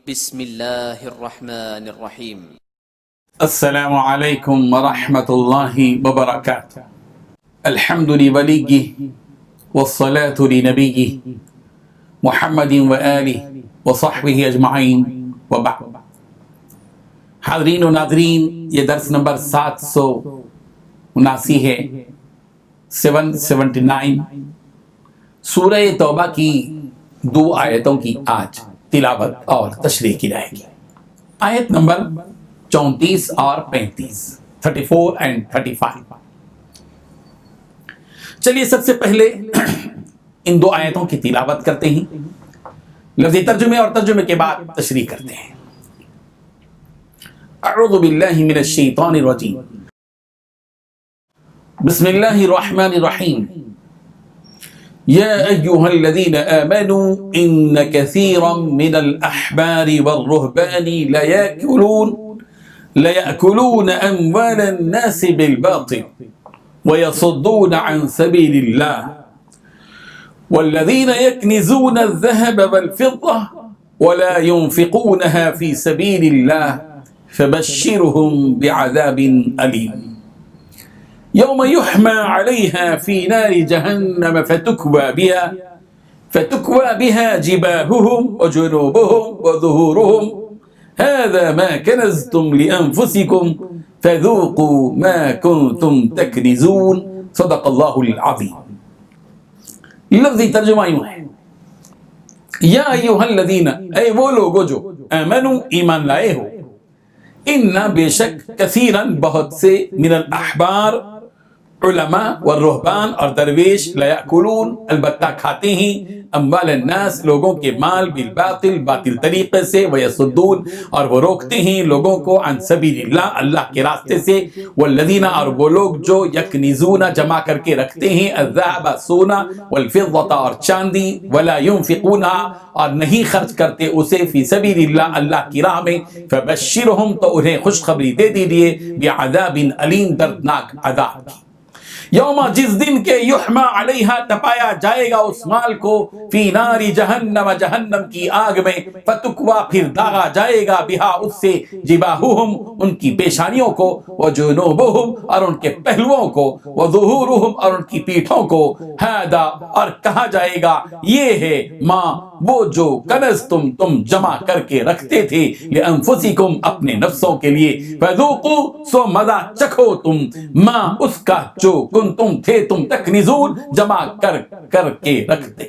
بسم اللہ الرحمن الرحیم۔ السلام علیکم ورحمۃ اللہ وبرکاتہ۔ الحمد لولیہ والصلاة لنبیہ محمد وآلہ وصحبہ اجمعین وبعد۔ حاضرین و ناظرین، یہ درس نمبر 779 ہے، 779 سورہ توبہ کی 2 آیتوں کی آج تلاوت اور تشریح کی جائے گی۔ آیت نمبر 34 اور 35، 34 and 35۔ چلیے سب سے پہلے ان 2 آیتوں کی تلاوت کرتے ہیں، لفظی ترجمے اور ترجمے کے بعد تشریح کرتے ہیں۔ اعوذ باللہ من الشیطان الرجیم، بسم اللہ الرحمن الرحیم۔ یا ایہا الذین آمنوا ان کثیرا من الاحبار والرہبان لیأکلون اموال الناس بالباطل ویصدون عن سبیل اللہ والذین یکنزون الذهب والفضة ولا ينفقونها في سبیل اللہ فبشرهم بعذاب علیم یوم یحمى علیها فی نار جہنم فتکوى بها جباههم وجنوبهم وظهورهم هذا ما كنزتم لأنفسكم فذوقوا ما كنتم تكنزون صدق اللہ العظیم۔ لفظی ترجمہ یوں ہے، یا ایھا الذین، اے وہ لوگو جو آمنوا ایمان لائے ہو، ان بے شک کثیراً بہت سے، من الاحبار علماء والرہبان اور درویش، لیأکلون البتہ کھاتے ہیں، اموال الناس لوگوں کے مال، بالباطل باطل طریقے سے، ویصدون اور وہ روکتے ہیں لوگوں کو، عن سبیل اللہ اللہ کے راستے سے، والذین اور وہ لوگ جو یکنزون جمع کر کے رکھتے ہیں، الذهب سونا، والفضة اور چاندی، ولا ينفقونها اور نہیں خرچ کرتے اسے، فی سبیل اللہ اللہ کی راہ میں، فبشرهم تو انہیں خوشخبری دے دیجئے، بعذاب علیم دردناک عذاب کی۔ یوم جس دن کے، یحمى علیہا تپایا جائے گا اس مال کو، فی نار جہنم جہنم کی آگ میں، فتکوى پھر داغا جائے گا، بہا اس سے، جباہہم ان کی پیشانیوں کو، وجنوبہم اور ان کے پہلوؤں کو، وظہورہم اور ان کی پیٹھوں کو، ھذا اور کہا جائے گا یہ ہے، ما وہ جو کنزتم تم جمع کر کے رکھتے تھے، لانفسکم اپنے نفسوں کے لیے، فذوقوا سو مزہ چکھو تم، ما اس کا جو کنتم تھے تم تکنزون جمع کر کے رکھتے۔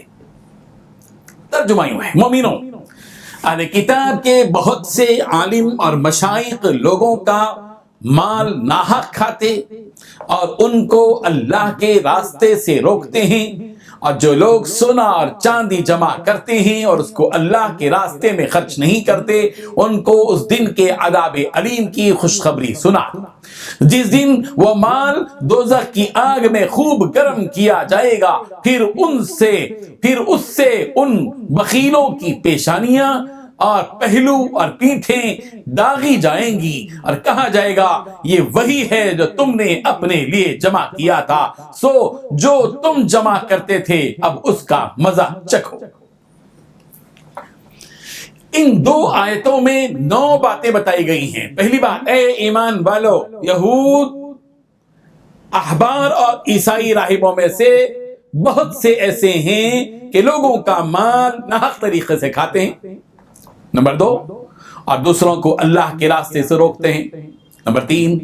ترجمہ یوں ہے، مومنوں، اہل کتاب کے بہت سے عالم اور مشائخ لوگوں کا مال ناحق کھاتے اور ان کو اللہ کے راستے سے روکتے ہیں، اور جو لوگ سونا اور چاندی جمع کرتے ہیں اور اس کو اللہ کے راستے میں خرچ نہیں کرتے، ان کو اس دن کے عذاب علیم کی خوشخبری سنا، جس دن وہ مال دوزخ کی آگ میں خوب گرم کیا جائے گا، پھر اس سے ان بخیلوں کی پیشانیاں اور پہلو اور پیٹھیں داغی جائیں گی، اور کہا جائے گا یہ وہی ہے جو تم نے اپنے لیے جمع کیا تھا، سو جو تم جمع کرتے تھے اب اس کا مزہ چکھو۔ ان 2 آیتوں میں 9 باتیں بتائی گئی ہیں۔ پہلی بات، اے ایمان والو، یہود، احبار اور عیسائی راہبوں میں سے بہت سے ایسے ہیں کہ لوگوں کا مال ناحق طریقے سے کھاتے ہیں، نمبر 2، اور دوسروں کو اللہ کے راستے سے روکتے ہیں، نمبر 3،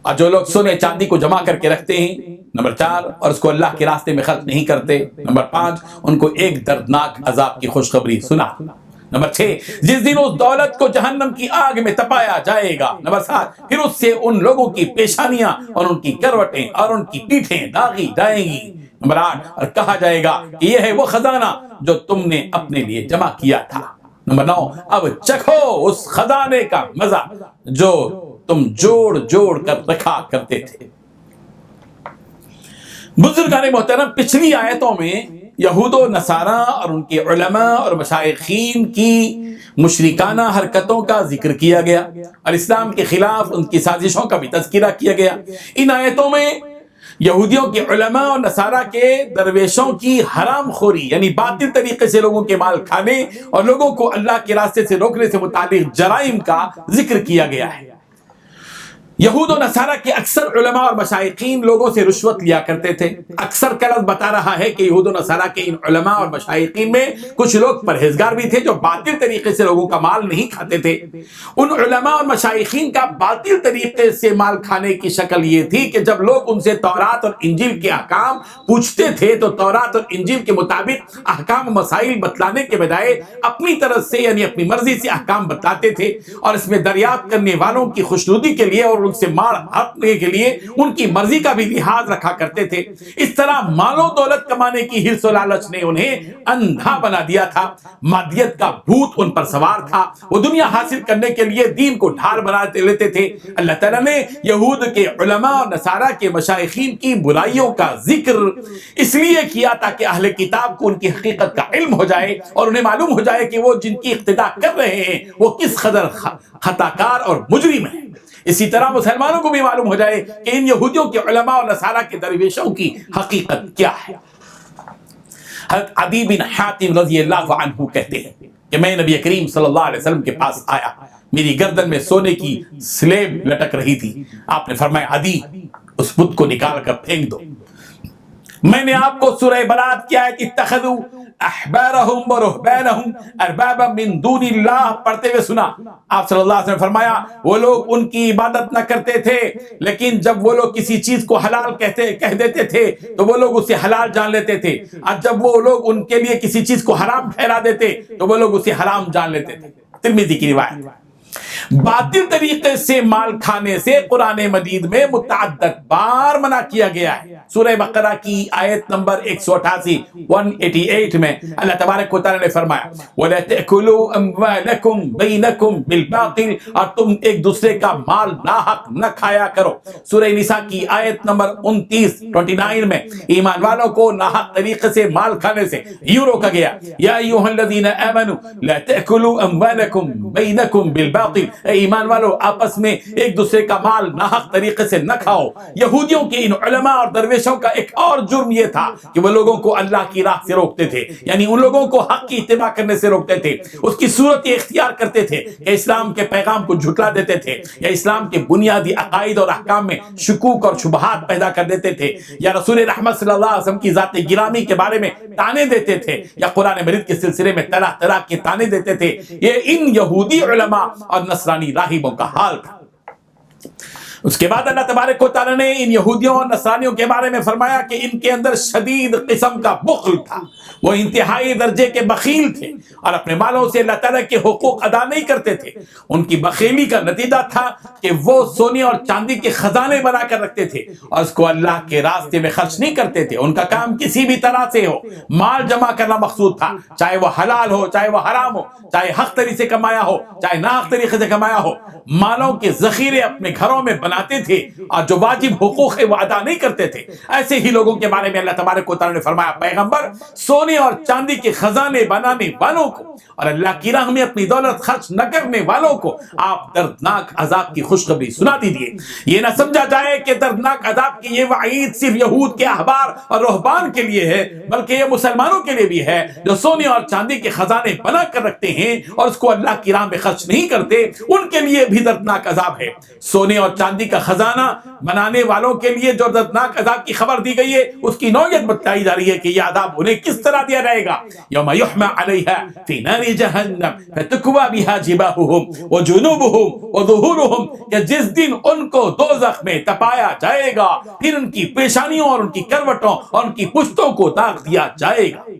اور جو لوگ سونے چاندی کو جمع کر کے رکھتے ہیں، نمبر 4، اور اس کو اللہ کے راستے میں خرچ نہیں کرتے، نمبر 5، ان کو ایک دردناک عذاب کی خوشخبری سنا، نمبر 6، جس دن اس دولت کو جہنم کی آگ میں تپایا جائے گا، نمبر 7، پھر اس سے ان لوگوں کی پیشانیاں اور ان کی کروٹیں اور ان کی پیٹھیں داغی جائیں گی، نمبر 8، اور کہا جائے گا کہ یہ ہے وہ خزانہ جو تم نے اپنے لیے جمع کیا تھا، نمبر 9، اب چکھو اس خزانے کا مزہ جو تم جوڑ کر رکھا کرتے تھے۔ بزرگان محترم، پچھلی آیتوں میں یہود و نصارہ اور ان کے علماء اور مشائخین کی مشرکانہ حرکتوں کا ذکر کیا گیا اور اسلام کے خلاف ان کی سازشوں کا بھی تذکرہ کیا گیا۔ ان آیتوں میں یہودیوں کے علماء اور نصارہ کے درویشوں کی حرام خوری یعنی باطل طریقے سے لوگوں کے مال کھانے اور لوگوں کو اللہ کے راستے سے روکنے سے متعلق جرائم کا ذکر کیا گیا ہے۔ یہود و نصارہ کے اکثر علماء اور مشائخین لوگوں سے رشوت لیا کرتے تھے۔ اکثر کا لفظ بتا رہا ہے کہ یہود و نصارہ کے ان علماء اور مشائخین میں کچھ لوگ پرہیزگار بھی تھے جو باطل طریقے سے لوگوں کا مال نہیں کھاتے تھے۔ ان علماء اور مشائخین کا باطل طریقے سے مال کھانے کی شکل یہ تھی کہ جب لوگ ان سے تورات اور انجیل کے احکام پوچھتے تھے تو تورات اور انجیل کے مطابق احکام و مسائل بتلانے کے بجائے اپنی طرف سے یعنی اپنی مرضی سے احکام بتلاتے تھے، اور اس میں دریافت کرنے والوں کی خوشنودی کے لیے اور ان سے مال ہڑپنے کے لیے ان کی مرضی کا بھی لحاظ رکھا کرتے تھے۔ اس طرح مال و دولت کمانے کی حرص و لالچ نے انہیں اندھا بنا دیا تھا۔ مادیت کا بھوت ان پر سوار تھا، وہ دنیا حاصل کرنے کے لیے دین کو ڈھال بنا لیتے تھے۔ اللہ تعالیٰ نے یہود کے علماء اور نصارہ کے مشائخین کی برائیوں کا ذکر اس لیے کیا تاکہ اہل کتاب کو ان کی حقیقت کا علم ہو جائے اور انہیں معلوم ہو جائے کہ وہ جن کی اقتداء کر رہے ہیں وہ کس قدر خطاکار اور مجرم ہیں۔ اسی طرح مسلمانوں کو بھی معلوم ہو جائے کہ ان یہودیوں کے علماء اور نصارہ کے درویشوں کی حقیقت کیا ہے۔ حضرت عدی بن حاتم رضی اللہ عنہ کہتے ہیں کہ میں نبی کریم صلی اللہ علیہ وسلم کے پاس آیا، میری گردن میں سونے کی سلیب لٹک رہی تھی۔ آپ نے فرمایا عدی اس بت کو نکال کر پھینک دو۔ میں نے آپ کو سورہ برات کی آیت اتخذوا احبارهم ورهبانهم اربابا من دون اللہ پڑھتے ہوئے سنا۔ آپ صلی اللہ علیہ وسلم نے فرمایا وہ لوگ ان کی عبادت نہ کرتے تھے، لیکن جب وہ لوگ کسی چیز کو حلال کہہ دیتے تھے تو وہ لوگ اسے حلال جان لیتے تھے، اور جب وہ لوگ ان کے لیے کسی چیز کو حرام ٹھہرا دیتے تو وہ لوگ اسے حرام جان لیتے تھے۔ ترمذی کی روایت۔ باطل طریقے سے مال کھانے سے قرآن مجید میں متعدد بار منع کیا گیا ہے۔ سورہ بقرہ کی آیت نمبر 188 میں اللہ تبارک و تعالی نے فرمایا وَلَا تَأْكُلُوا أَمْوَالَكُمْ بَيْنَكُمْ بِالْبَاطِلِ، اور تم ایک دوسرے کا مال ناحق نہ کھایا کرو۔ سورہ نساء کی آیت نمبر 29 میں ایمان والوں کو ناحق طریقے سے مال کھانے سے یوں روکا گیا، یا ایھا الذین آمنوا لا تأکلوا اموالکم بینکم بالباطل، اے ایمان والو آپس میں ایک دوسرے کا مال ناحق طریقے سے نہ کھاؤ۔ یہودیوں کے ان علماء اور درویشوں کا ایک اور جرم یہ تھا کہ وہ لوگوں کو اللہ کی راہ سے روکتے تھے، یعنی ان لوگوں کو حق کی اتباع کرنے سے روکتے تھے، اس کی صورت یہ اختیار کرتے تھے کہ اسلام کے پیغام کو جھٹلا دیتے تھے، یا اسلام کے بنیادی عقائد اور احکام میں شکوک اور شبہات پیدا کر دیتے تھے، یا رسول رحمت صلی اللہ علیہ وسلم کی ذات گرامی کے بارے میں تانے دیتے تھے، یا قرآن مجید کے سلسلے میں طرح طرح کے تانے دیتے تھے۔ یہ ان یہودی علماء اور نصرانی راہبوں کا حال تھا۔ اس کے بعد اللہ تبارک و تعالی نے ان یہودیوں اور نصرانیوں کے بارے میں فرمایا کہ ان کے اندر شدید قسم کا بخل تھا، وہ انتہائی درجے کے بخیل تھے اور اپنے مالوں سے اللہ تعالیٰ کے حقوق ادا نہیں کرتے تھے۔ ان کی بخیلی کا نتیجہ تھا کہ وہ سونے اور چاندی کے خزانے بنا کر رکھتے تھے اور اس کو اللہ کے راستے میں خرچ نہیں کرتے تھے۔ ان کا کام کسی بھی طرح سے ہو مال جمع کرنا مقصود تھا، چاہے وہ حلال ہو چاہے وہ حرام ہو، چاہے حق طریقے سے کمایا ہو چاہے ناحق طریقے سے کمایا ہو۔ مالوں کے ذخیرے اپنے گھروں میں بناتے تھے اور جو واجب حقوق ہے وہ ادا نہیں کرتے تھے۔ ایسے ہی لوگوں کے بارے میں اللہ تبارک و تعالی نے فرمایا پیغمبر سونے اور چاندی کے خزانے بنانے والوں کو اور اللہ کی راہ میں اپنی دولت خرچ نہ کرنے والوں کو آپ دردناک عذاب کی خوشخبری سنا دیجیے۔ یہ نہ سمجھا جائے کہ دردناک عذاب کی یہ وعید صرف یہود کے احبار اور رہبان کے لیے ہے، بلکہ یہ مسلمانوں کے لیے بھی ہے جو سونے اور چاندی کے خزانے بنا کر رکھتے ہیں اور اس کو اللہ کی راہ میں خرچ نہیں کرتے، ان کے لیے بھی دردناک عذاب ہے۔ سونے اور چاندی کا خزانہ بنانے والوں کے لیے جو دردناک عذاب کی خبر دی گئی ہے اس کی نوعیت بتائی جا رہی ہے کہ یہ عذاب انہیں کس طرح دیا جائے گا۔ یوم یحمى علیہا فی نار جہنم فتکوی بہا جباہہم وجنوبہم وظہورہم، کہ جس دن ان کو دوزخ میں تپایا جائے گا پھر ان کی پیشانیوں اور ان کی کروٹوں اور ان کی پشتوں کو داغ دیا جائے گا۔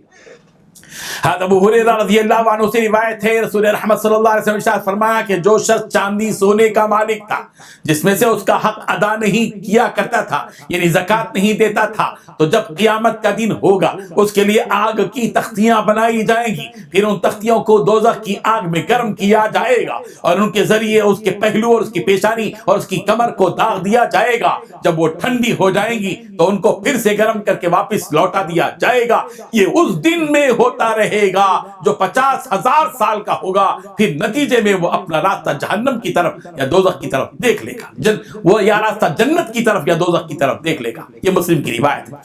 حضرت ابو ہریرہ رضی اللہ عنہ سے روایت ہے رسول رحمت صلی اللہ علیہ وسلم ارشاد فرمایا کہ جو شخص چاندی سونے کا مالک تھا جس میں سے اس کا حق ادا نہیں کیا کرتا تھا یعنی زکوٰۃ نہیں دیتا تھا، تو جب قیامت کا دن ہوگا اس کے لیے آگ کی تختیاں بنائی جائیں گی، پھر ان تختیوں کو دوزخ کی آگ میں گرم کیا جائے گا اور ان کے ذریعے اس کے پہلو اور اس کی پیشانی اور اس کی کمر کو داغ دیا جائے گا۔ جب وہ ٹھنڈی ہو جائیں گی تو ان کو پھر سے گرم کر کے واپس لوٹا دیا جائے گا۔ یہ اس دن میں ہوتا بڑھتا رہے گا جو 50,000 سال کا ہوگا، پھر نتیجے میں وہ اپنا راستہ جہنم کی طرف یا دوزخ کی طرف دیکھ لے گا، وہ یا راستہ جنت کی طرف یا دوزخ کی طرف دیکھ لے گا۔ یہ مسلم کی روایت ہے۔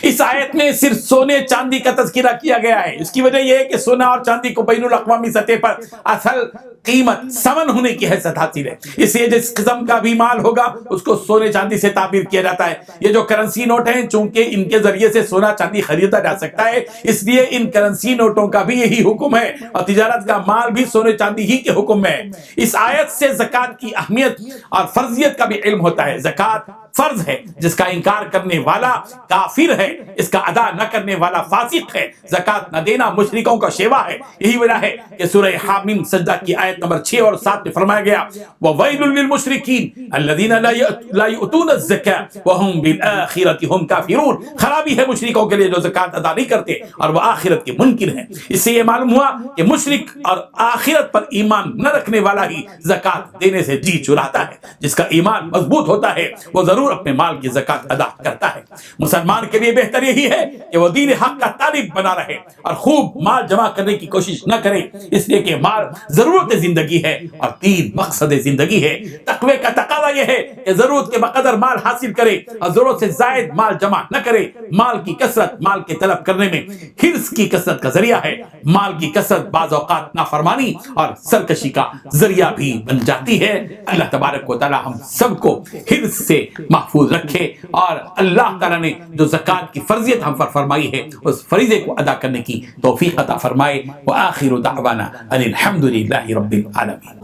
اس آیت میں صرف سونے چاندی کا تذکرہ کیا گیا ہے۔ اس کی وجہ یہ ہے کہ سونا اور چاندی کو بین الاقوامی سطح پر اصل قیمت ثمن ہونے کی حیثیت حاصل ہے، اس لیے جس قسم کا بھی مال ہوگا اس کو سونے چاندی سے تعبیر کیا جاتا ہے۔ یہ جو کرنسی نوٹ ہیں، چونکہ ان کے ذریعے سے سونا چاندی خریدا جا سکتا ہے، اس لیے ان کرنسی نوٹوں کا بھی یہی حکم ہے، اور تجارت کا مال بھی سونے چاندی ہی کے حکم میں ہے۔ اس آیت سے زکوٰۃ کی اہمیت اور فرضیت کا بھی علم ہوتا ہے۔ زکوٰۃ فرض ہے، جس کا انکار کرنے والا کافر ہے، اس کا ادا نہ کرنے والا فاسق ہے۔ زکوٰۃ نہ دینا مشرکوں کا شیوا ہے۔ یہی وجہ ہے کہ سورہ حامیم سجدہ کی آیت نمبر 6 اور 7 میں فرمایا گیا وَوَيْلٌ لِّلْمُشْرِكِينَ الَّذِينَ لَا يُؤْتُونَ الزَّكَاةَ وَهُمْ بِالْآخِرَةِ هُمْ كَافِرُونَ۔ خرابی ہے مشرکوں کے لیے جو زکوٰۃ ادا نہیں کرتے اور وہ آخرت کے منکر ہیں۔ اس سے یہ معلوم ہوا کہ مشرک اور آخرت پر ایمان نہ رکھنے والا ہی زکوٰۃ دینے سے جی چراتا ہے۔ جس کا ایمان مضبوط ہوتا ہے وہ ضرور اپنے مال کی زکوٰۃ ادا کرتا ہے۔ مسلمان کے لیے بہتر یہی ہے کہ وہ دین حق کا طالب بنا رہے اور خوب مال جمع کرنے کی کوشش نہ کرے، اس لیے کہ مال ضرورت زندگی ہے اور دین مقصد زندگی ہے۔ تقوی کا تقاضا یہ ہے کہ ضرورت کے بقدر مال حاصل کرے اور ضرورت سے زائد مال جمع نہ کرے۔ مال کی کثرت مال کے طلب کرنے میں حرص کی کثرت کا ذریعہ ہے۔ مال کی کثرت بعض اوقات نافرمانی اور سرکشی کا ذریعہ بھی بن جاتی ہے۔ اللہ تبارک و تعالی ہم سب کو حرص سے محفوظ رکھے، اور اللہ تعالیٰ نے جو زکوٰۃ کی فرضیت ہم پر فرمائی ہے اس فریضے کو ادا کرنے کی توفیق عطا فرمائے۔ وآخر دعوانا ان الحمد للہ رب العالمین۔